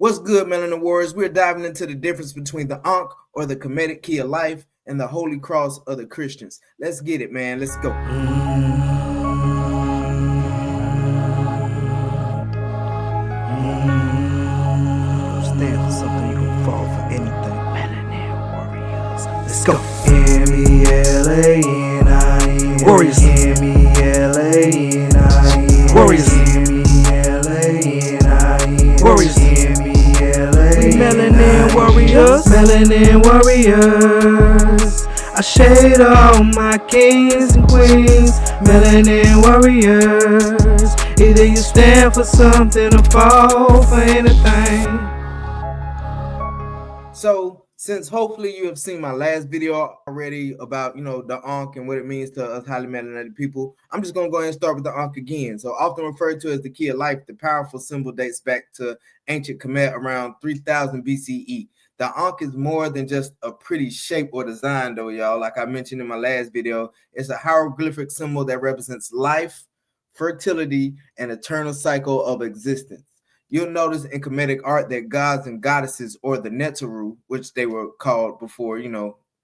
What's good, Melanin Warriors? We're diving into the difference between the Ankh, or the Kemetic key of life, and the Holy Cross of the Christians. Let's get it, man. Let's go. Stand for something, you can fall for anything. Melanin Warriors. Let's go. M-E-L-A-N-I-N Warriors. M-E-L-A-N-I-N Warriors. M-E-L-A-N-I-N Warriors. M-E-L-A-N-I-N Melanin Warriors. Melanin Warriors. I shade all my kings and queens. Melanin Warriors. Either you stand for something or fall for anything. So, since hopefully you have seen my last video already about, the Ankh and what it means to us highly melanated people, I'm just going to go ahead and start with the Ankh again. So, often referred to as the key of life, the powerful symbol dates back to ancient Kemet around 3000 BCE. The Ankh is more than just a pretty shape or design, though, y'all. Like I mentioned in my last video, it's a hieroglyphic symbol that represents life, fertility, and eternal cycle of existence. You'll notice in Kemetic art that gods and goddesses, or the Neteru, which they were called before,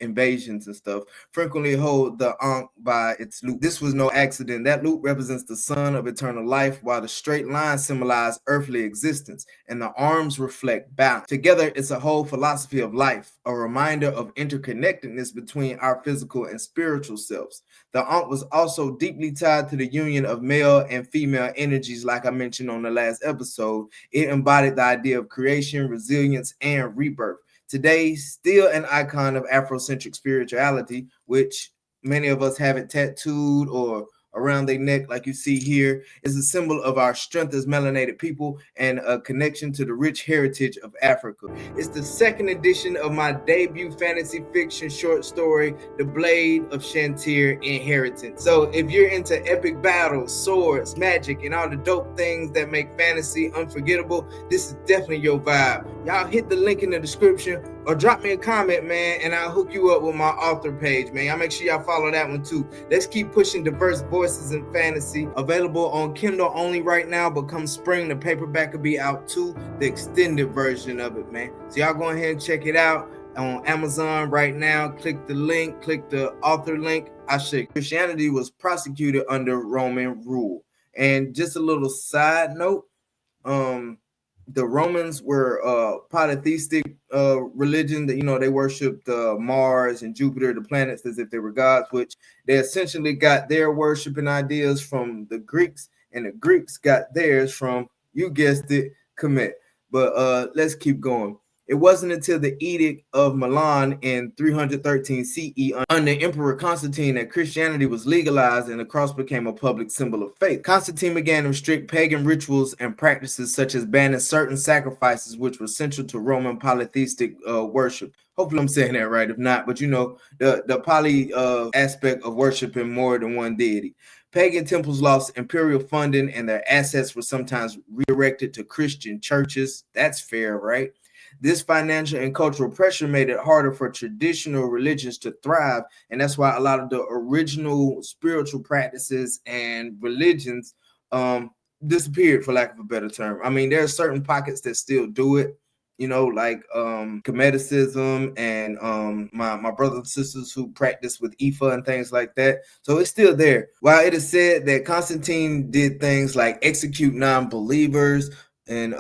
invasions and stuff, frequently hold the Ankh by its loop. This was no accident. That loop represents the sun of eternal life, while the straight line symbolizes earthly existence, and the arms reflect balance. Together, it's a whole philosophy of life, a reminder of interconnectedness between our physical and spiritual selves. The Ankh was also deeply tied to the union of male and female energies, like I mentioned on the last episode. It embodied the idea of creation, resilience, and rebirth. Today, still an icon of Afrocentric spirituality, which many of us have it tattooed or around their neck, like you see here, is a symbol of our strength as melanated people and a connection to the rich heritage of Africa. It's the second edition of my debut fantasy fiction short story, The Blade of Shantir Inheritance. So if you're into epic battles, swords, magic, and all the dope things that make fantasy unforgettable, this is definitely your vibe. Y'all hit the link in the description or drop me a comment, man, and I'll hook you up with my author page, man. I'll make sure y'all follow that one too. Let's keep pushing diverse voices in fantasy. Available on Kindle only right now, but come spring, the paperback will be out too, the extended version of it, man. So y'all go ahead and check it out on Amazon right now. Click the link, click the author link. Christianity was prosecuted under Roman rule. And just a little side note, the Romans were polytheistic religion that, they worshipped Mars and Jupiter, the planets, as if they were gods, which they essentially got their worshiping ideas from the Greeks, and the Greeks got theirs from, you guessed it, Kemet. But let's keep going. It wasn't until the Edict of Milan in 313 CE under Emperor Constantine that Christianity was legalized and the cross became a public symbol of faith. Constantine began to restrict pagan rituals and practices, such as banning certain sacrifices which were central to Roman polytheistic worship. Hopefully I'm saying that right. If not, but the poly aspect of worshiping more than one deity. Pagan temples lost imperial funding and their assets were sometimes redirected to Christian churches. That's fair, right? This financial and cultural pressure made it harder for traditional religions to thrive, and that's why a lot of the original spiritual practices and religions disappeared, for lack of a better term. I mean, there are certain pockets that still do it, like Kemeticism and my brothers and sisters who practice with Ifa and things like that. So it's still there. While it is said that Constantine did things like execute non-believers and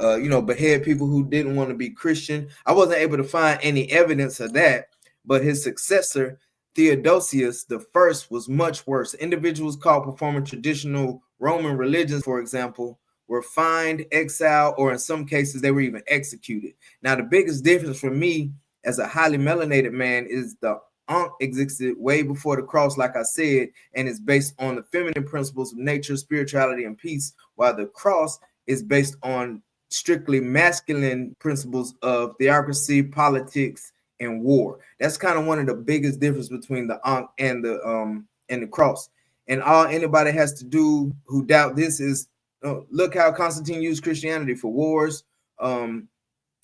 behead people who didn't want to be Christian, I wasn't able to find any evidence of that. But his successor, Theodosius the First, was much worse. Individuals caught performing traditional Roman religions, for example, were fined, exiled, or in some cases they were even executed. Now, the biggest difference for me as a highly melanated man is the Ankh existed way before the cross, like I said, and is based on the feminine principles of nature, spirituality, and peace, while the cross is based on strictly masculine principles of theocracy, politics, and war. That's kind of one of the biggest differences between the Ankh and the cross. And all anybody has to do who doubt this is look how Constantine used Christianity for wars,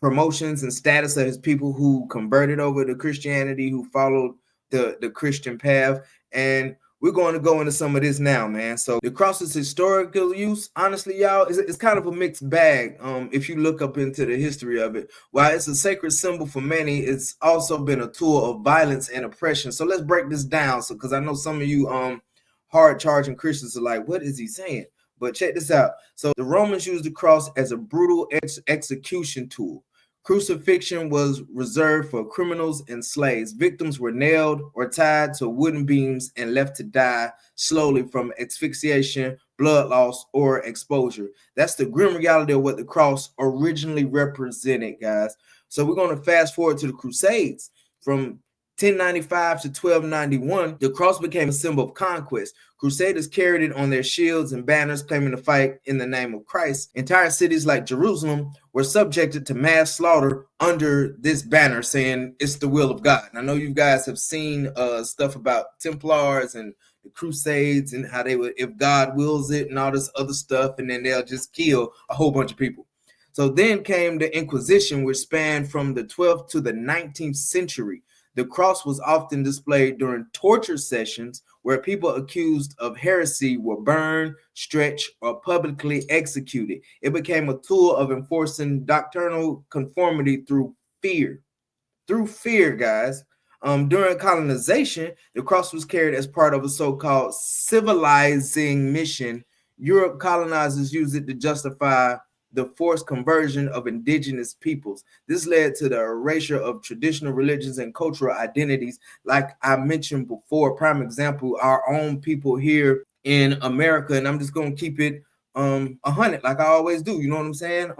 promotions, and status of his people who converted over to Christianity, who followed the Christian path. And we're going to go into some of this now, man. So the cross's historical use, honestly, y'all, it's kind of a mixed bag. If you look up into the history of it, while it's a sacred symbol for many, it's also been a tool of violence and oppression. So let's break this down. So, because I know some of you hard charging Christians are like, what is he saying? But check this out. So the Romans used the cross as a brutal execution tool. Crucifixion was reserved for criminals and slaves. Victims were nailed or tied to wooden beams and left to die slowly from asphyxiation, blood loss, or exposure. That's the grim reality of what the cross originally represented, guys. So we're going to fast forward to the Crusades. From 1095 to 1291, the cross became a symbol of conquest. Crusaders carried it on their shields and banners, claiming to fight in the name of Christ. Entire cities like Jerusalem were subjected to mass slaughter under this banner, saying it's the will of God. And I know you guys have seen stuff about Templars and the Crusades and how they would, if God wills it and all this other stuff, and then they'll just kill a whole bunch of people. So then came the Inquisition, which spanned from the 12th to the 19th century. The cross was often displayed during torture sessions where people accused of heresy were burned, stretched, or publicly executed. It became a tool of enforcing doctrinal conformity through fear. Through fear, guys. During colonization, the cross was carried as part of a so-called civilizing mission. Europe colonizers used it to justify the forced conversion of indigenous peoples. This led to the erasure of traditional religions and cultural identities. Like I mentioned before, prime example, our own people here in America, and I'm just going to keep it 100 like I always do. You know what I'm saying?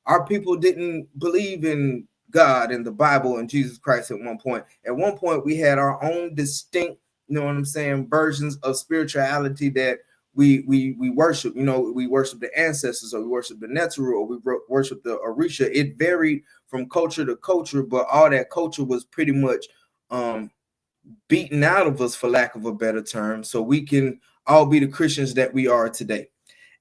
Our people didn't believe in God and the Bible and Jesus Christ at one point. At one point, we had our own distinct, you know what I'm saying, versions of spirituality that we worship. You know, we worship the ancestors, or we worship the Neteru, or we worship the Orisha. It varied from culture to culture, but all that culture was pretty much beaten out of us, for lack of a better term, so we can all be the Christians that we are today.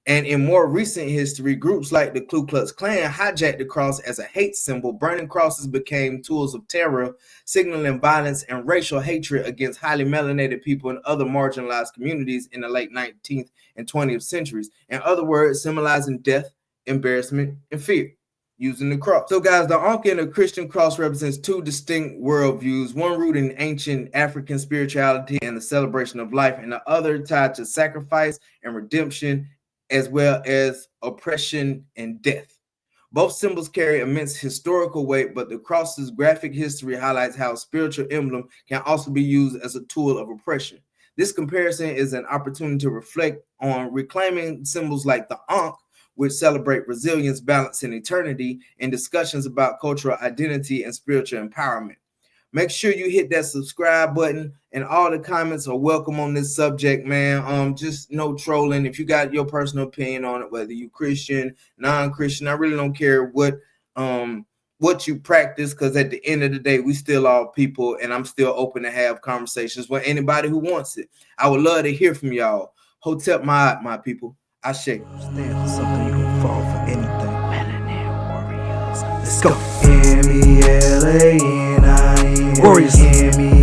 And in more recent history, groups like the Ku Klux Klan hijacked the cross as a hate symbol. Burning crosses became tools of terror, signaling violence and racial hatred against highly melanated people and other marginalized communities in the late 19th and 20th centuries. In other words, symbolizing death, embarrassment, and fear using the cross. So guys, the Ankh and the Christian cross represents two distinct worldviews, one rooted in ancient African spirituality and the celebration of life, and the other tied to sacrifice and redemption, as well as oppression and death. Both symbols carry immense historical weight, but the cross's graphic history highlights how a spiritual emblem can also be used as a tool of oppression. This comparison is an opportunity to reflect on reclaiming symbols like the Ankh, which celebrate resilience, balance, and eternity, in discussions about cultural identity and spiritual empowerment. Make sure you hit that subscribe button, and all the comments are welcome on this subject, man. Just no trolling. If you got your personal opinion on it, whether you Christian, non-Christian, I really don't care what you practice, because at the end of the day, we still all people, and I'm still open to have conversations with anybody who wants it. I would love to hear from y'all. Hotep my people. I shake. Stand for something, you can fall for anything. Melanin Warriorz. Let's go. Warriorz.